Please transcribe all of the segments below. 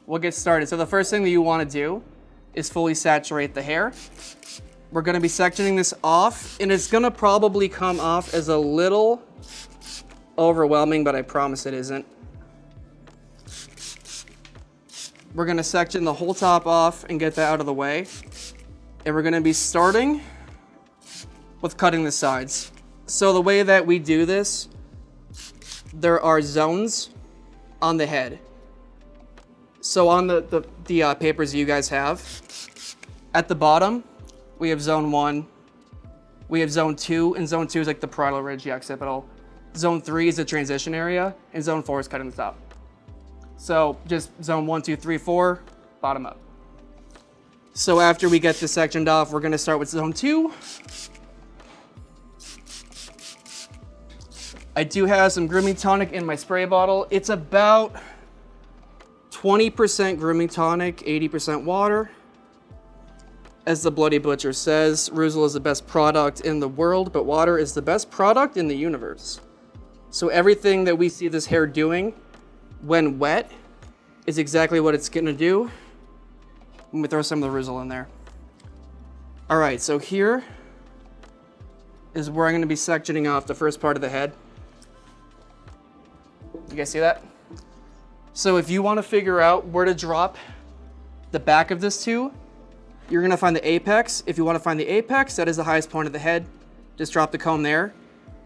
we'll get started. So the first thing that you want to do is fully saturate the hair. We're going to be sectioning this off, and it's going to probably come off as a little overwhelming, but I promise it isn't. We're going to section the whole top off and get that out of the way. And we're going to be starting with cutting the sides. So the way that we do this, there are zones on the head. So on the papers you guys have, at the bottom, we have zone 1, we have zone 2, and zone 2 is like the parietal ridge, the occipital. Zone 3 is the transition area, and zone 4 is cutting the top. So just zone 1, 2, 3, 4, bottom up. So after we get this sectioned off, we're gonna start with zone 2. I do have some grooming tonic in my spray bottle. It's about 20% grooming tonic, 80% water. As the Bloody Butcher says, Ruzel is the best product in the world, but water is the best product in the universe. So everything that we see this hair doing when wet is exactly what it's gonna do when we throw some of the Ruzel in there. All right, so here is where I'm gonna be sectioning off the first part of the head. You guys see that? So if you wanna figure out where to drop the back of this to, you're gonna find the apex. If you wanna find the apex, that is the highest point of the head. Just drop the comb there.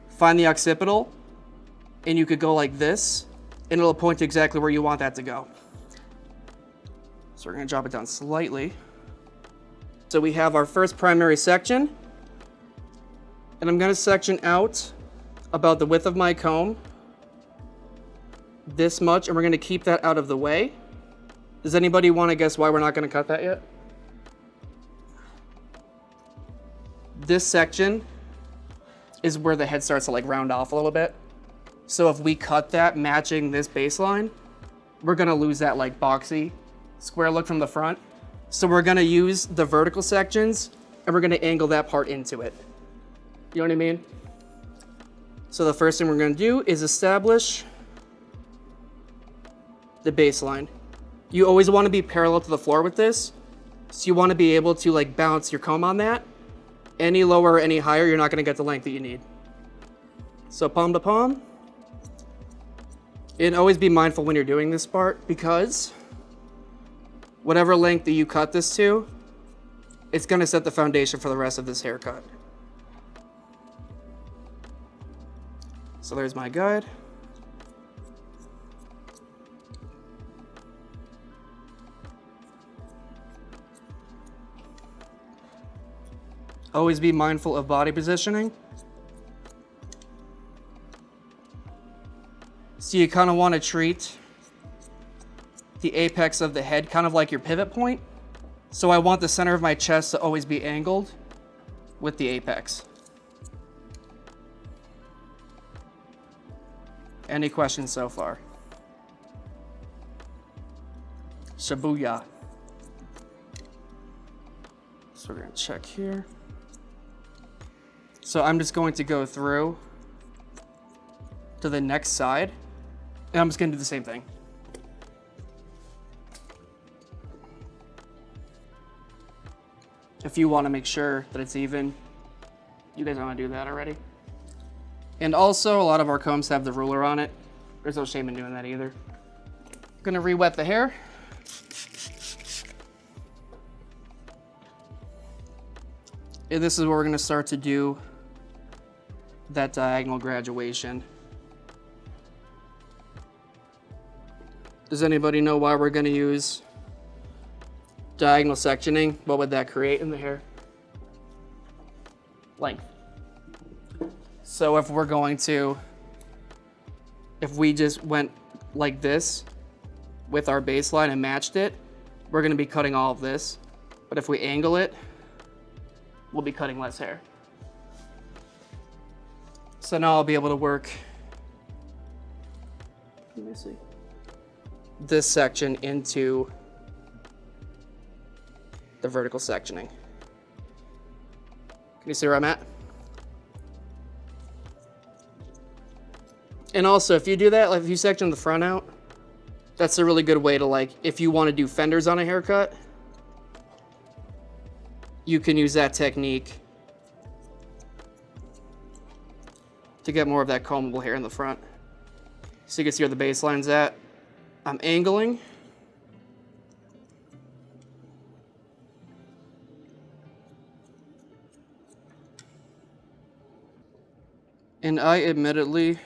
Find the occipital, and you could go like this, and it'll point to exactly where you want that to go. So we're gonna drop it down slightly. So we have our first primary section, and I'm gonna section out about the width of my comb, this much, and we're gonna keep that out of the way. Does anybody wanna guess why we're not gonna cut that yet? This section is where the head starts to like round off a little bit. So if we cut that matching this baseline, we're gonna lose that like boxy square look from the front. So we're gonna use the vertical sections and we're gonna angle that part into it. You know what I mean? So the first thing we're gonna do is establish the baseline. You always wanna be parallel to the floor with this. So you wanna be able to like bounce your comb on that. Any lower or any higher, you're not gonna get the length that you need. So palm to palm. And always be mindful when you're doing this part, because whatever length that you cut this to, it's gonna set the foundation for the rest of this haircut. So there's my guide. Always be mindful of body positioning. So you kind of want to treat the apex of the head kind of like your pivot point. So I want the center of my chest to always be angled with the apex. Any questions so far? Shibuya. So we're gonna check here. So I'm just going to go through to the next side, and I'm just gonna do the same thing. If you wanna make sure that it's even, you guys wanna do that already. And also, a lot of our combs have the ruler on it. There's no shame in doing that either. Gonna re-wet the hair. And this is where we're gonna start to do that diagonal graduation. Does anybody know why we're gonna use diagonal sectioning? What would that create in the hair? Length. So if we're going to, if we just went like this with our baseline and matched it, we're gonna be cutting all of this. But if we angle it, we'll be cutting less hair. So now I'll be able to work, let me see, this section into the vertical sectioning. Can you see where I'm at? And also, if you do that, like if you section the front out, That's a really good way to, like, if you want to do fenders on a haircut, you can use that technique to get more of that combable hair in the front. So you can see where the baseline's at. I'm angling. And I admittedly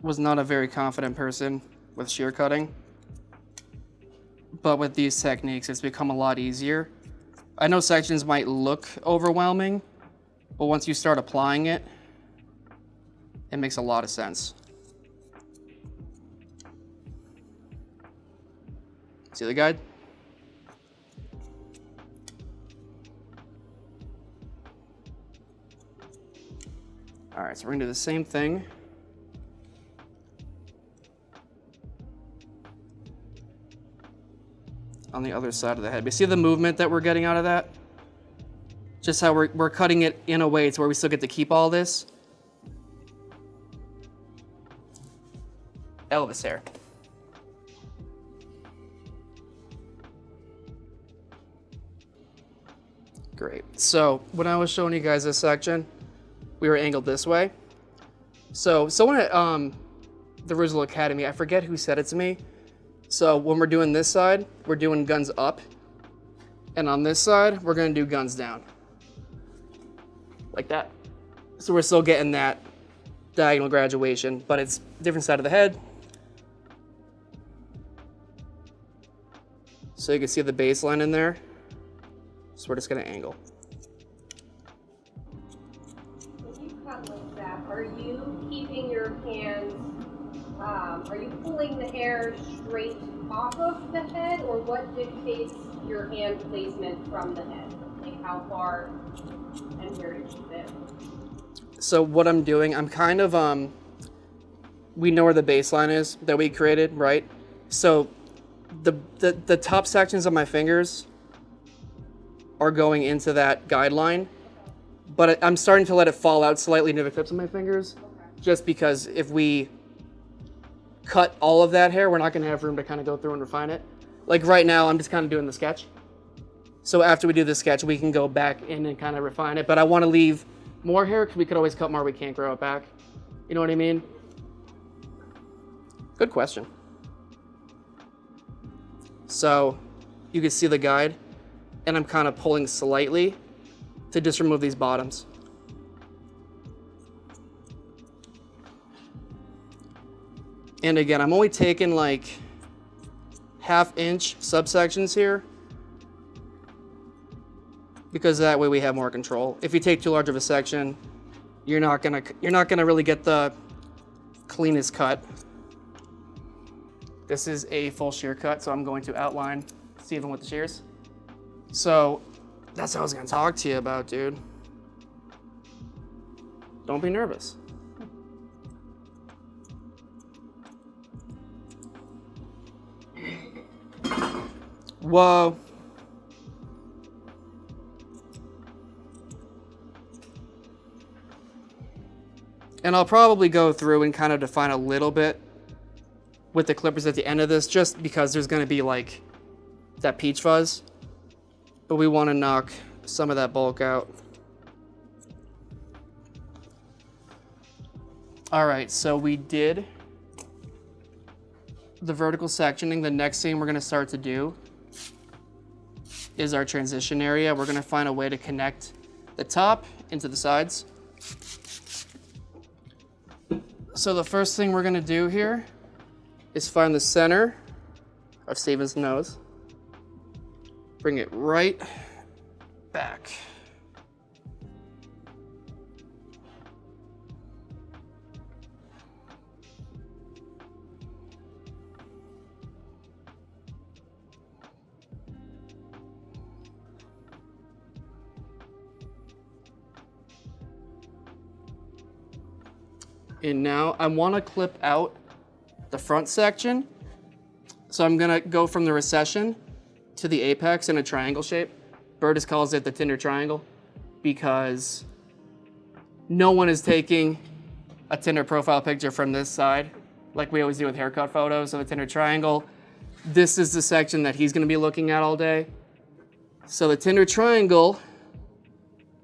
was not a very confident person with shear cutting. But with these techniques, it's become a lot easier. I know sections might look overwhelming, but once you start applying it, it makes a lot of sense. See the guide? All right, so we're gonna do the same thing. On the other side of the head. But see the movement that we're getting out of that? Just how we're cutting it in a way to where we still get to keep all this. Elvis hair. Great. So when I was showing you guys this section, we were angled this way. So someone at the Rizal Academy, I forget who said it to me. So when we're doing this side, we're doing guns up. And on this side, we're gonna do guns down. Like that. So we're still getting that diagonal graduation, but it's different side of the head. So you can see the baseline in there. So we're just gonna angle. When you cut like that, are you keeping your hands, are you pulling the hair straight off of the head, or what dictates your hand placement from the head? Like how far and where to keep it? So what I'm doing, I'm kind of, we know where the baseline is that we created, right? So the top sections of my fingers are going into that guideline, but I'm starting to let it fall out slightly near the tips of my fingers, just because if we cut all of that hair, we're not gonna have room to kind of go through and refine it. Like right now, I'm just kind of doing the sketch. So after we do the sketch, we can go back in and kind of refine it, but I wanna leave more hair because we could always cut more, we can't grow it back. You know what I mean? Good question. So you can see the guide, and I'm kind of pulling slightly to just remove these bottoms. And again, I'm only taking like 1/2 inch subsections here, because that way we have more control. If you take too large of a section, you're not gonna really get the cleanest cut. This is a full shear cut, so I'm going to outline Steven with the shears. So that's what I was gonna talk to you about, dude. Don't be nervous. Whoa. And I'll probably go through and kind of define a little bit with the clippers at the end of this, just because there's gonna be like that peach fuzz, but we wanna knock some of that bulk out. All right, so we did the vertical sectioning. The next thing we're gonna start to do is our transition area. We're gonna find a way to connect the top into the sides. So the first thing we're gonna do here is find the center of Steven's nose. Bring it right back. And now I want to clip out the front section. So I'm gonna go from the recession to the apex in a triangle shape. Burtis calls it the Tinder triangle because no one is taking a Tinder profile picture from this side like we always do with haircut photos of a Tinder triangle. This is the section that he's gonna be looking at all day. So the Tinder triangle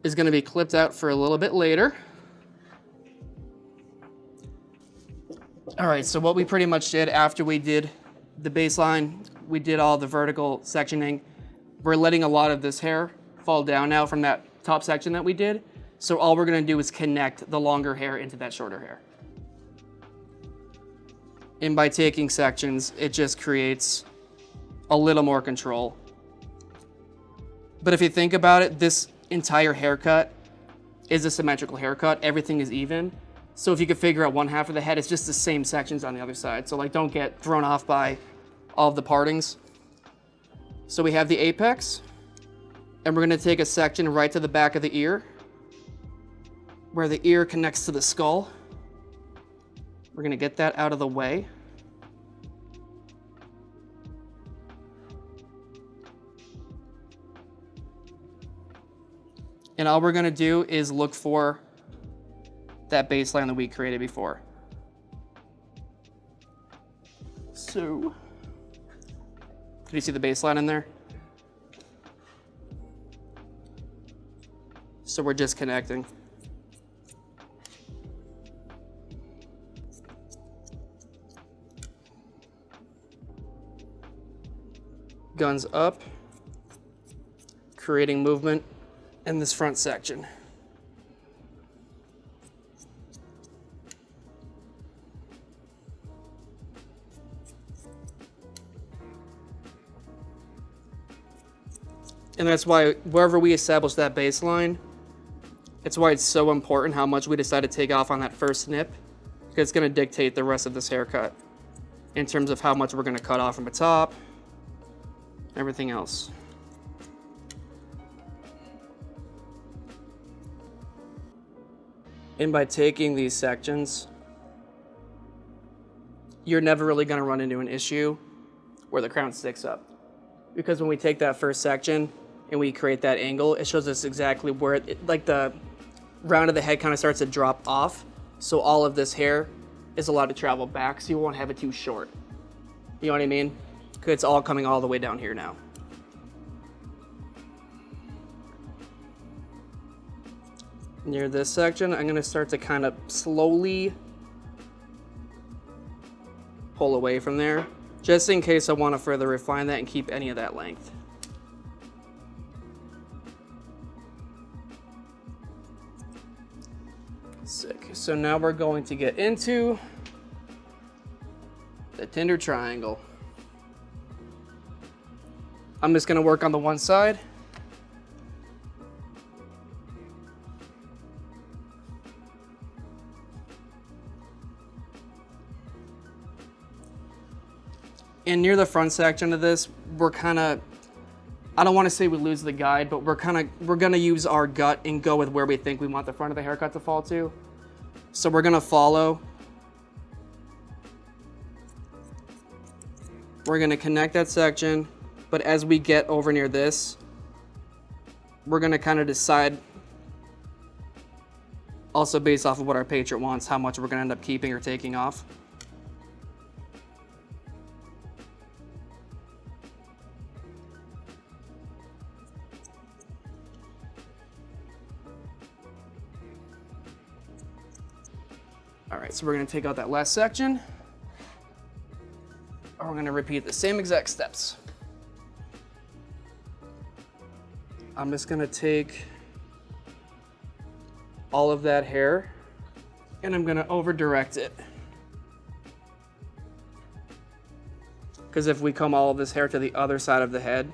is gonna be clipped out for a little bit later. All right, so what we pretty much did after we did the baseline, we did all the vertical sectioning. We're letting a lot of this hair fall down now from that top section that we did. So all we're gonna do is connect the longer hair into that shorter hair. And by taking sections, it just creates a little more control. But if you think about it, this entire haircut is a symmetrical haircut. Everything is even. So if you could figure out one half of the head, it's just the same sections on the other side. So like, don't get thrown off by all of the partings. So we have the apex, and we're gonna take a section right to the back of the ear, where the ear connects to the skull. We're gonna get that out of the way. And all we're gonna do is look for that baseline that we created before. So, can you see the baseline in there? So we're just connecting. Guns up, creating movement in this front section. And that's why wherever we establish that baseline, it's why it's so important how much we decide to take off on that first snip, because it's going to dictate the rest of this haircut in terms of how much we're going to cut off from the top, everything else. And by taking these sections, you're never really going to run into an issue where the crown sticks up. Because when we take that first section and we create that angle, it shows us exactly where like the round of the head kind of starts to drop off. So all of this hair is allowed to travel back, so you won't have it too short. You know what I mean? Because it's all coming all the way down here now. Near this section, I'm gonna start to kind of slowly pull away from there, just in case I want to further refine that and keep any of that length. Sick. So now we're going to get into the Tinder triangle. I'm just going to work on the one side. And near the front section of this, we're kind of, I don't want to say we lose the guide, but we're going to use our gut and go with where we think we want the front of the haircut to fall to. So we're going to follow. We're going to connect that section, but as we get over near this, we're going to kind of decide, also based off of what our patron wants, how much we're going to end up keeping or taking off. All right, so we're gonna take out that last section, and we're gonna repeat the same exact steps. I'm just gonna take all of that hair and I'm gonna over direct it. Because if we comb all of this hair to the other side of the head,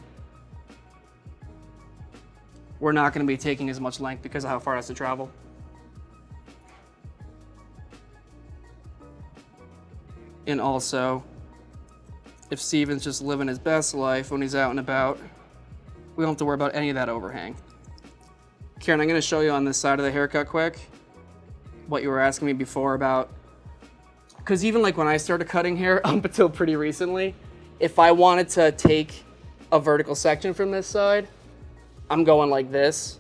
we're not gonna be taking as much length because of how far it has to travel. And also, if Steven's just living his best life when he's out and about, we don't have to worry about any of that overhang. Karen, I'm gonna show you on this side of the haircut quick what you were asking me before about, because even like when I started cutting hair up until pretty recently, if I wanted to take a vertical section from this side, I'm going like this.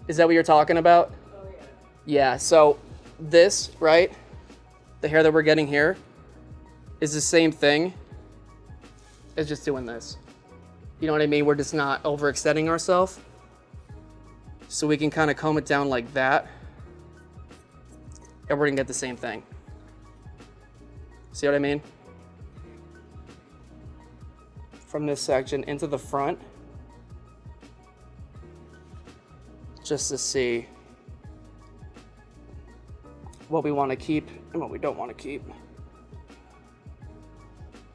Is that what you're talking about? Oh yeah. Yeah, so this, right? The hair that we're getting here, is the same thing as just doing this. You know what I mean? We're just not overextending ourselves. So we can kind of comb it down like that. And we're gonna get the same thing. See what I mean? From this section into the front. Just to see what we want to keep and what we don't want to keep.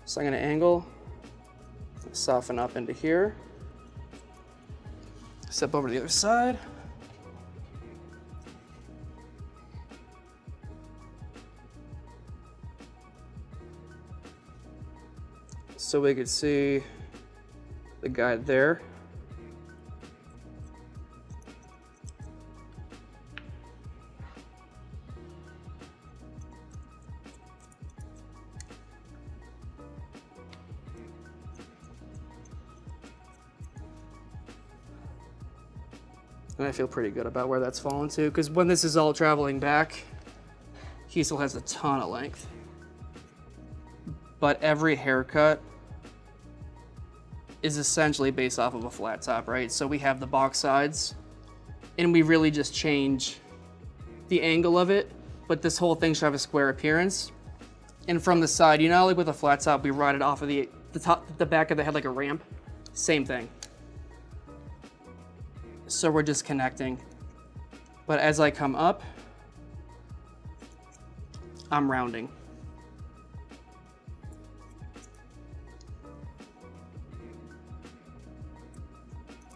So I'm gonna angle, soften up into here. Step over to the other side. So we could see the guide there. And I feel pretty good about where that's fallen to, because when this is all traveling back, he still has a ton of length. But every haircut is essentially based off of a flat top, right? So we have the box sides, and we really just change the angle of it, but this whole thing should have a square appearance. And from the side, you know, like with a flat top, we ride it off of the back of the head like a ramp. Same thing. So we're just connecting. But as I come up, I'm rounding.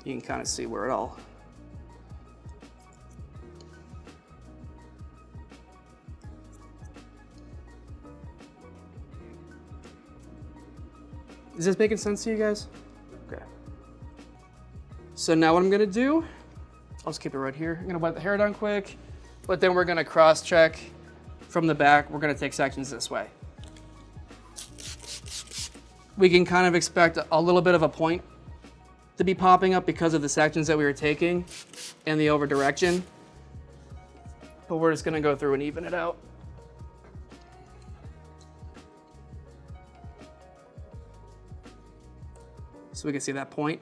You can kind of see where it all. Is this making sense to you guys? Okay. So now what I'm gonna do, I'll just keep it right here. I'm gonna wet the hair down quick, but then we're gonna cross check from the back. We're gonna take sections this way. We can kind of expect a little bit of a point to be popping up because of the sections that we were taking and the over direction. But we're just gonna go through and even it out. So we can see that point.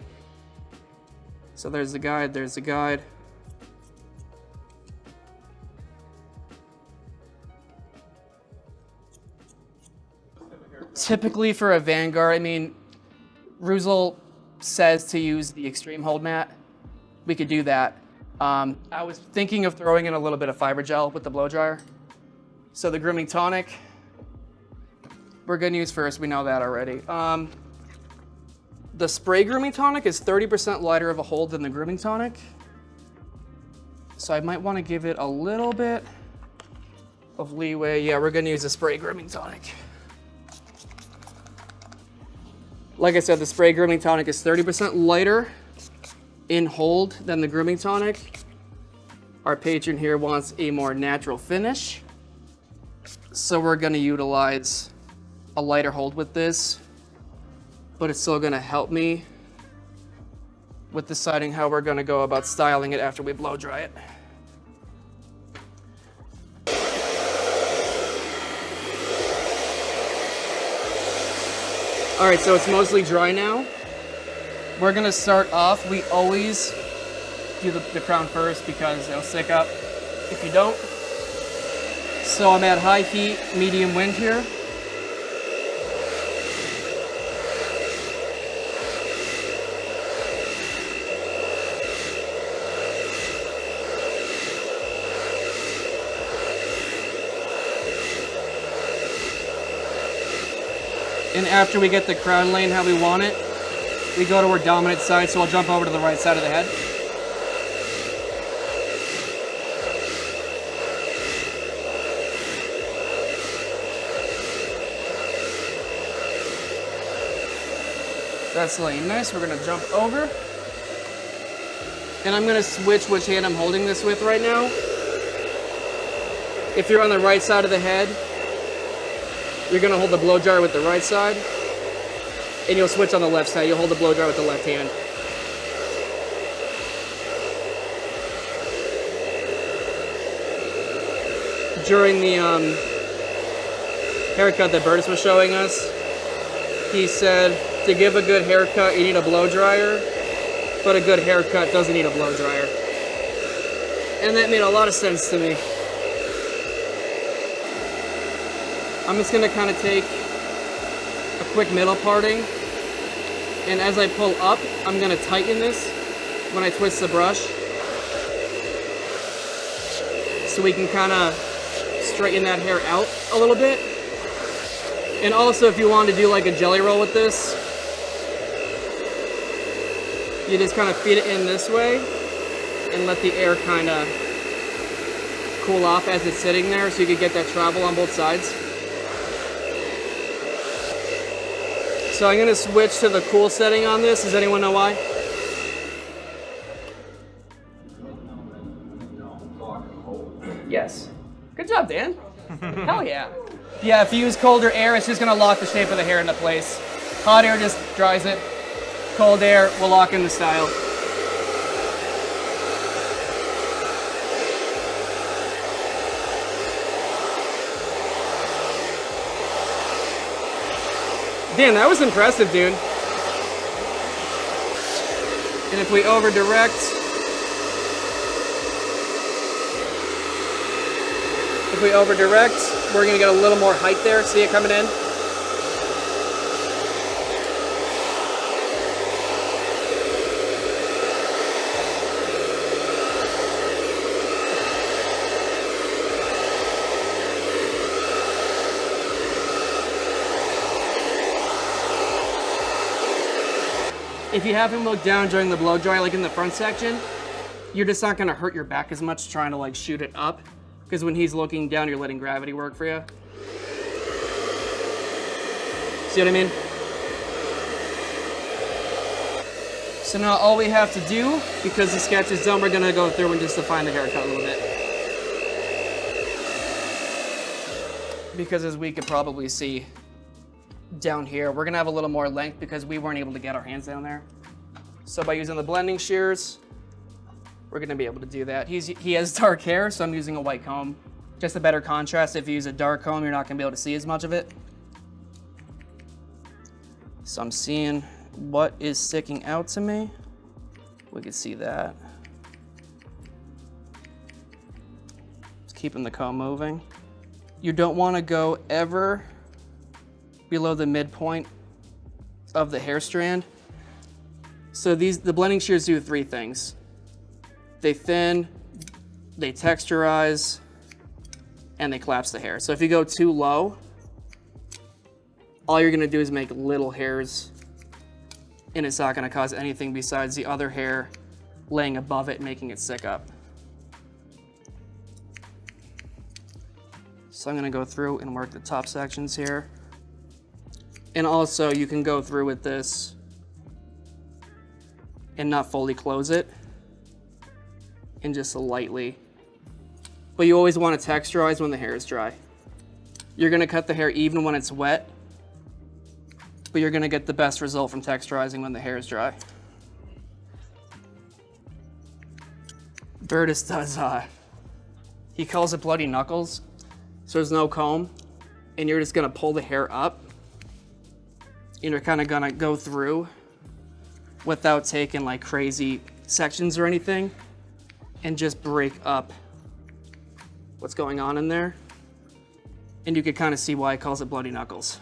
So there's the guide, there's the guide. Typically for a Vanguard, I mean, Ruzel says to use the extreme hold mat. We could do that. I was thinking of throwing in a little bit of fiber gel with the blow dryer. So the grooming tonic, we're gonna use first, we know that already. The spray grooming tonic is 30% lighter of a hold than the grooming tonic. So I might wanna give it a little bit of leeway. Yeah, we're gonna use the spray grooming tonic. Like I said, the spray grooming tonic is 30% lighter in hold than the grooming tonic. Our patron here wants a more natural finish. So we're gonna utilize a lighter hold with this, but it's still gonna help me with deciding how we're gonna go about styling it after we blow dry it. All right, so it's mostly dry now. We're gonna start off, we always do the crown first because it'll stick up if you don't. So I'm at high heat, medium wind here. And after we get the crown laying how we want it, we go to our dominant side, so I'll jump over to the right side of the head. That's laying nice. We're gonna jump over. And I'm gonna switch which hand I'm holding this with right now. If you're on the right side of the head, you're gonna hold the blow dryer with the right side, and you'll switch on the left side. You'll hold the blow dryer with the left hand. During the haircut that Burtis was showing us, he said to give a good haircut, you need a blow dryer, but a good haircut doesn't need a blow dryer. And that made a lot of sense to me. I'm just gonna kind of take a quick middle parting, and as I pull up, I'm gonna tighten this when I twist the brush, so we can kind of straighten that hair out a little bit. And also, if you want to do like a jelly roll with this, you just kind of feed it in this way and let the air kind of cool off as it's sitting there, so you can get that travel on both sides. So I'm gonna switch to the cool setting on this. Does anyone know why? Yes. Good job, Dan. Hell yeah. Yeah, if you use colder air, it's just gonna lock the shape of the hair into place. Hot air just dries it. Cold air will lock in the style. Dan, that was impressive, dude. And if we over direct, we're gonna get a little more height there. See it coming in? If you have him look down during the blow dry, like in the front section, you're just not gonna hurt your back as much trying to like shoot it up, because when he's looking down, you're letting gravity work for you. See what I mean? So now all we have to do, because the sketch is done, we're gonna go through and just define the haircut a little bit. Because as we could probably see down here, we're gonna have a little more length because we weren't able to get our hands down there. So by using the blending shears, we're gonna be able to do that. He has dark hair, so I'm using a white comb. Just a better contrast. If you use a dark comb, you're not gonna be able to see as much of it. So I'm seeing what is sticking out to me. We can see that. Just keeping the comb moving. You don't wanna go ever below the midpoint of the hair strand. So the blending shears do three things. They thin, they texturize, and they collapse the hair. So if you go too low, all you're gonna do is make little hairs, and it's not gonna cause anything besides the other hair laying above it, making it stick up. So I'm gonna go through and work the top sections here. And also you can go through with this and not fully close it, and just lightly. But you always want to texturize when the hair is dry. You're gonna cut the hair even when it's wet, but you're gonna get the best result from texturizing when the hair is dry. Burtis does, he calls it bloody knuckles. So there's no comb, and you're just gonna pull the hair up, and you're kind of gonna go through without taking like crazy sections or anything, and just break up what's going on in there. And you can kind of see why he calls it bloody knuckles.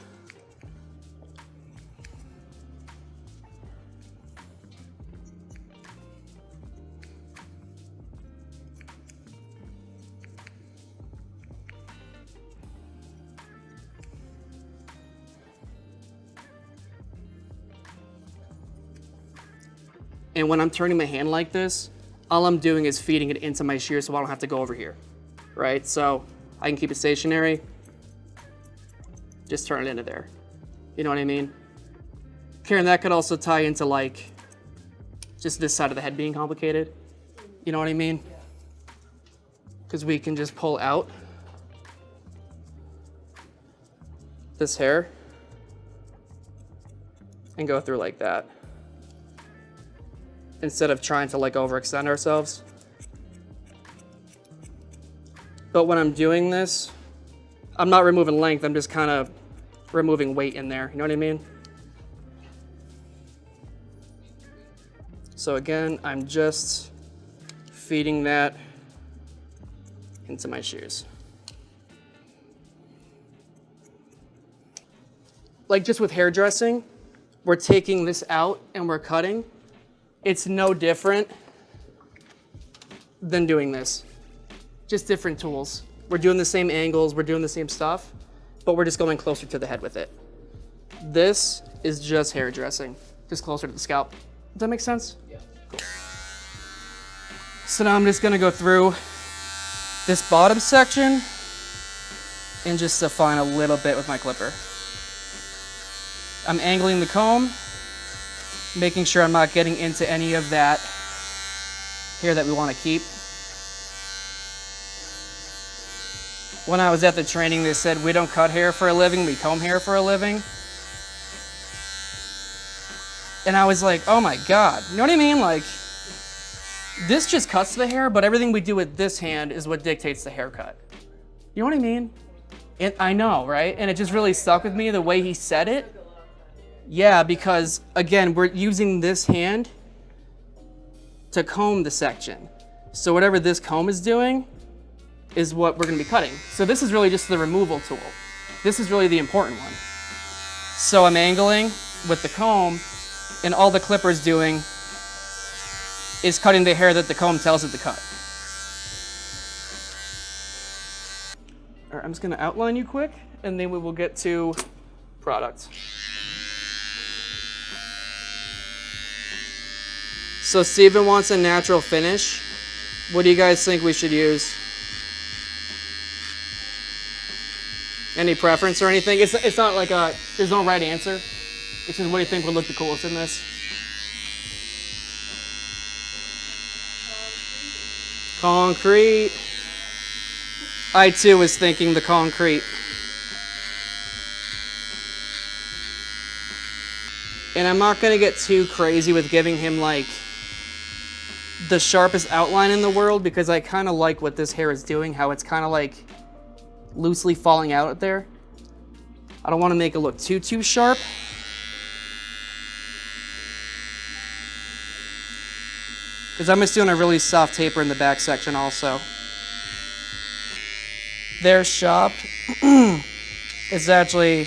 And when I'm turning my hand like this, all I'm doing is feeding it into my shear so I don't have to go over here, right? So I can keep it stationary, just turn it into there. You know what I mean? Karen, that could also tie into like, just this side of the head being complicated. You know what I mean? Because we can just pull out this hair and go through like that, instead of trying to like overextend ourselves. But when I'm doing this, I'm not removing length, I'm just kind of removing weight in there, you know what I mean? So again, I'm just feeding that into my shears. Like just with hairdressing, we're taking this out and we're cutting. It's no different than doing this. Just different tools. We're doing the same angles, we're doing the same stuff, but we're just going closer to the head with it. This is just hairdressing, just closer to the scalp. Does that make sense? Yeah. Cool. So now I'm just gonna go through this bottom section and just define a little bit with my clipper. I'm angling the comb, making sure I'm not getting into any of that hair that we want to keep. When I was at the training, they said we don't cut hair for a living, we comb hair for a living. And I was like, oh my God, you know what I mean? Like, this just cuts the hair, but everything we do with this hand is what dictates the haircut. You know what I mean? And I know, right? And it just really stuck with me the way he said it. Yeah, because again, we're using this hand to comb the section. So whatever this comb is doing is what we're gonna be cutting. So this is really just the removal tool. This is really the important one. So I'm angling with the comb, and all the clipper's doing is cutting the hair that the comb tells it to cut. All right, I'm just gonna outline you quick, and then we will get to product. So Steven wants a natural finish. What do you guys think we should use? Any preference or anything? It's not like there's no right answer. It's just what do you think would look the coolest in this? Concrete. I too was thinking the concrete. And I'm not gonna get too crazy with giving him like the sharpest outline in the world, because I kind of like what this hair is doing, how it's kind of like loosely falling out there. I don't want to make it look too sharp. Because I'm just doing a really soft taper in the back section also. Their shop is actually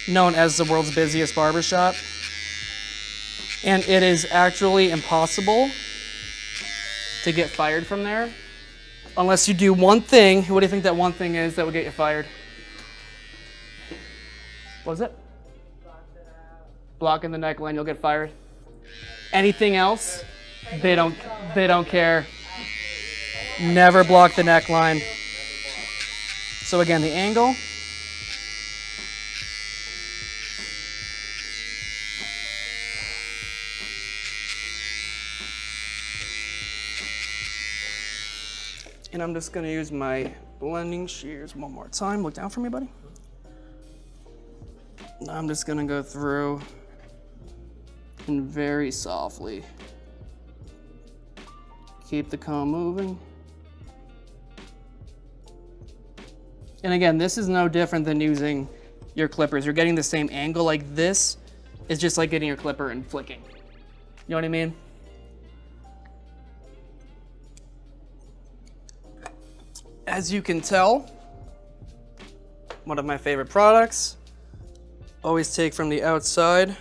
known as the world's busiest barber shop. And it is actually impossible to get fired from there unless you do one thing. What do you think that one thing is that would get you fired? What was it? Blocking the neckline, you'll get fired. Anything else? They don't care. Never block the neckline. So again, the angle. And I'm just gonna use my blending shears one more time. Look down for me, buddy. Now I'm just gonna go through and very softly keep the comb moving. And again, this is no different than using your clippers. You're getting the same angle. Like this is just like getting your clipper and flicking. You know what I mean? As you can tell, one of my favorite products, always take from the outside.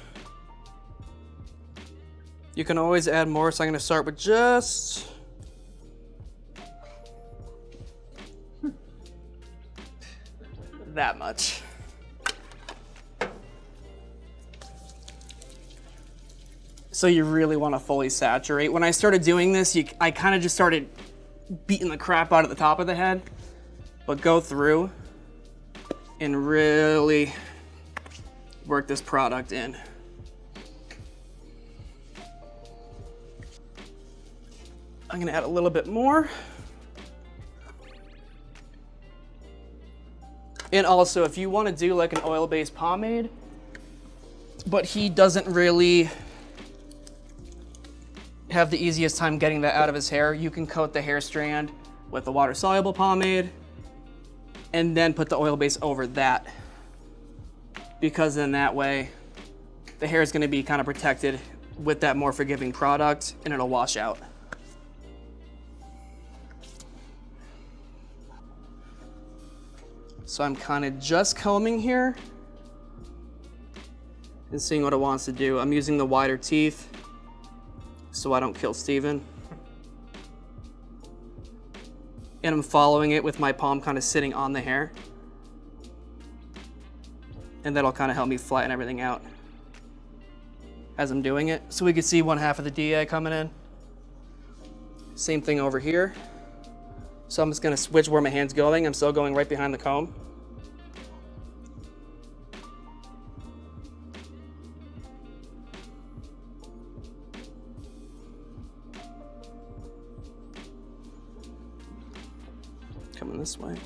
You can always add more, so I'm gonna start with just that much. So you really wanna fully saturate. When I started doing this, I kinda just started beating the crap out of the top of the head, but go through and really work this product in. I'm gonna add a little bit more. And also, if you wanna do like an oil-based pomade, but he doesn't really have the easiest time getting that out of his hair, you can coat the hair strand with a water-soluble pomade. and then put the oil base over that, because then that way the hair is going to be kind of protected with that more forgiving product and it'll wash out. So I'm kind of just combing here and seeing what it wants to do. I'm using the wider teeth so I don't kill Steven. And I'm following it with my palm kind of sitting on the hair. And that'll kind of help me flatten everything out as I'm doing it. So we can see one half of the DA coming in. Same thing over here. So I'm just gonna switch where my hand's going. I'm still going right behind the comb. Coming this way.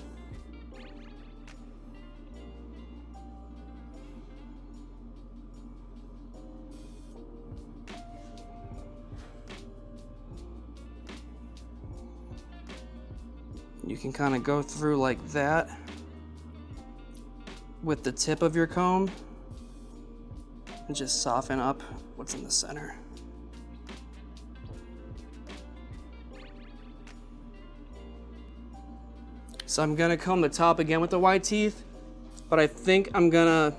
You can kind of go through like that with the tip of your comb and just soften up what's in the center. So I'm gonna comb the top again with the wide teeth, but I think I'm gonna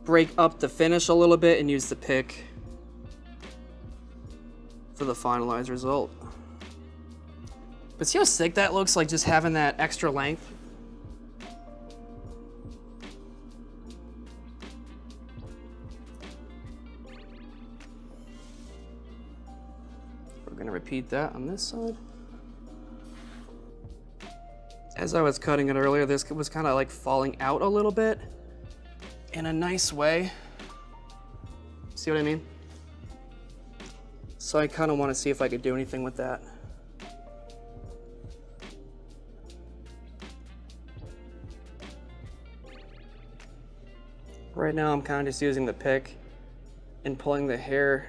break up the finish a little bit and use the pick for the finalized result. But see how sick that looks, like just having that extra length? We're gonna repeat that on this side. As I was cutting it earlier, this was kind of like falling out a little bit in a nice way. See what I mean? So I kind of want to see if I could do anything with that. Right now I'm kind of just using the pick and pulling the hair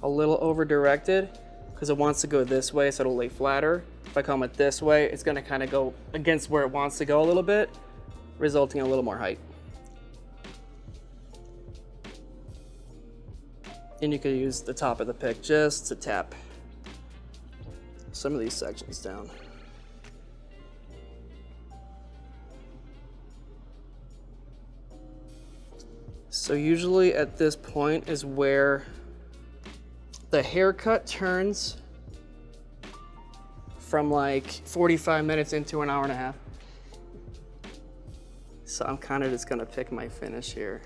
a little over directed because it wants to go this way so it'll lay flatter. If I comb it this way, it's gonna kind of go against where it wants to go a little bit, resulting in a little more height. And you could use the top of the pick just to tap some of these sections down. So usually at this point is where the haircut turns from like 45 minutes into an hour and a half. So I'm kind of just gonna pick my finish here.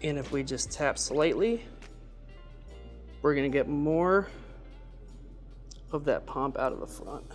And if we just tap slightly, we're gonna get more of that pomp out of the front.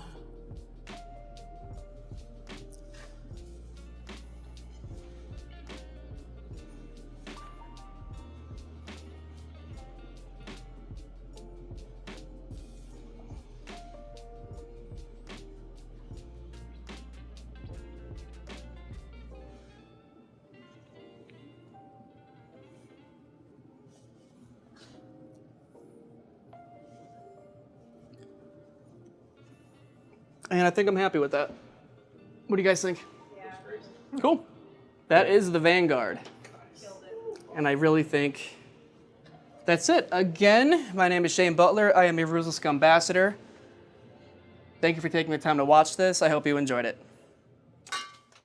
And I think I'm happy with that. What do you guys think? Yeah. Cool. That is the Vanguard. Killed it. And I really think that's it. Again, my name is Shane Butler. I am your Ruthless Ambassador. Thank you for taking the time to watch this. I hope you enjoyed it.